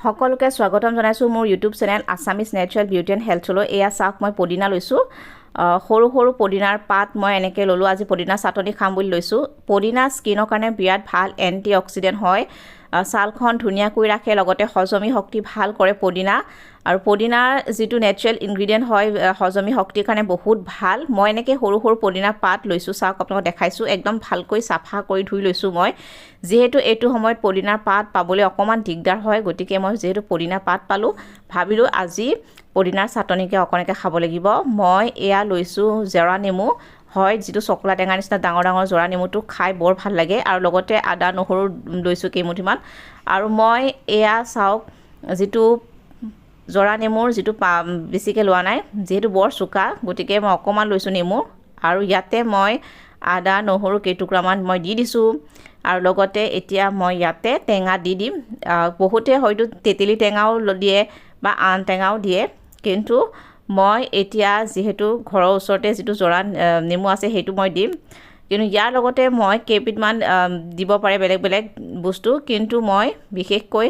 সকলোকে স্বাগতম জনাইছো মোৰ YouTube channel Assamese natural beauty and হেল্থলৈ। এয়া চাওক মই পদিনা লৈছোঁ, সৰু সৰু পদিনাৰ পাত মই এনেকৈ ল'লোঁ। আজি পদিনা চাটনি খাম বুলি লৈছোঁ। পদিনা স্কিনৰ কাৰণে বিৰাট ভাল, এণ্টি অক্সিডেণ্ট হয়, ছালখন ধুনীয়াকৈ ৰাখে, লগতে হজমি শক্তি ভাল কৰে পদিনা। আৰু পদিনাৰ যিটো নেচাৰেল ইনগ্ৰিডিয়েণ্ট হয় হজমি শক্তিৰ কাৰণে বহুত ভাল। মই এনেকৈ সৰু সৰু পদিনা পাত লৈছোঁ, চাওক আপোনালোকক দেখাইছোঁ। একদম ভালকৈ চাফা কৰি ধুই লৈছোঁ মই, যিহেতু এইটো সময়ত পদিনাৰ পাত পাবলৈ অকণমান দিগদাৰ হয়। গতিকে মই যিহেতু পদিনা পাত পালোঁ, ভাবিলোঁ আজি পদিনাৰ চাটনিকে অকণকৈ খাব লাগিব। মই এয়া লৈছোঁ জৰা নেমু হয়, যিটো চকলা টেঙাৰ নিচিনা ডাঙৰ ডাঙৰ জৰা নেমুটো খাই বৰ ভাল লাগে। আৰু লগতে আদা নহৰু লৈছোঁ কেইমুঠিমান। আৰু মই এয়া চাওক যিটো জৰা নেমুৰ যিটো বেছিকৈ লোৱা নাই, যিহেতু বৰ চোকা, গতিকে মই অকণমান লৈছোঁ নেমু। আৰু ইয়াতে মই আদা নহৰু কেইটুকুৰামান মই দি দিছোঁ। আৰু লগতে এতিয়া মই ইয়াতে টেঙা দি দিম। বহুতে হয়তো তেতেলী টেঙাও দিয়ে বা আন টেঙাও দিয়ে, কিন্তু মই এতিয়া যিহেতু ঘৰৰ ওচৰতে যিটো জৰা নেমু আছে সেইটো মই দিম। কিন্তু ইয়াৰ লগতে মই কেইবিধমান দিব পাৰে বেলেগ বেলেগ বস্তু, কিন্তু মই বিশেষকৈ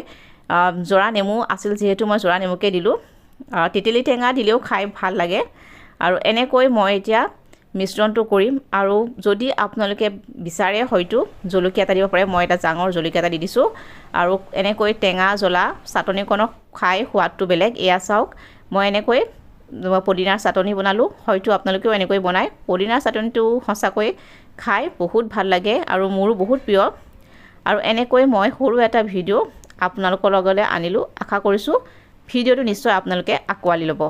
জৰা নেমু আছিল যিহেতু মই জৰা নেমুকে দিলোঁ। তেতেলী টেঙা দিলেও খাই ভাল লাগে। আৰু এনেকৈ মই এতিয়া মিশ্ৰণটো কৰিম। আৰু যদি আপোনালোকে বিচাৰে হয়তো জলকীয়া এটা দিব পাৰে, মই এটা ডাঙৰ জলকীয়া এটা দি দিছোঁ। আৰু এনেকৈ টেঙা জ্বলা চাটনিকণক খাই সোৱাদটো বেলেগ। এয়া চাওক মই এনেকৈ পদিনাৰ চাটনি বনালোঁ, হয়তো আপোনালোকেও এনেকৈ বনায়। পদিনাৰ চাটনিটো সঁচাকৈ খাই বহুত ভাল লাগে আৰু মোৰো বহুত প্ৰিয়। আৰু এনেকৈ মই সৰু এটা ভিডিঅ' আপোনালোকৰ লগলৈ আনিলোঁ। আশা কৰিছোঁ ভিডিঅ'টো নিশ্চয় আপোনালোকে আঁকোৱালি ল'ব।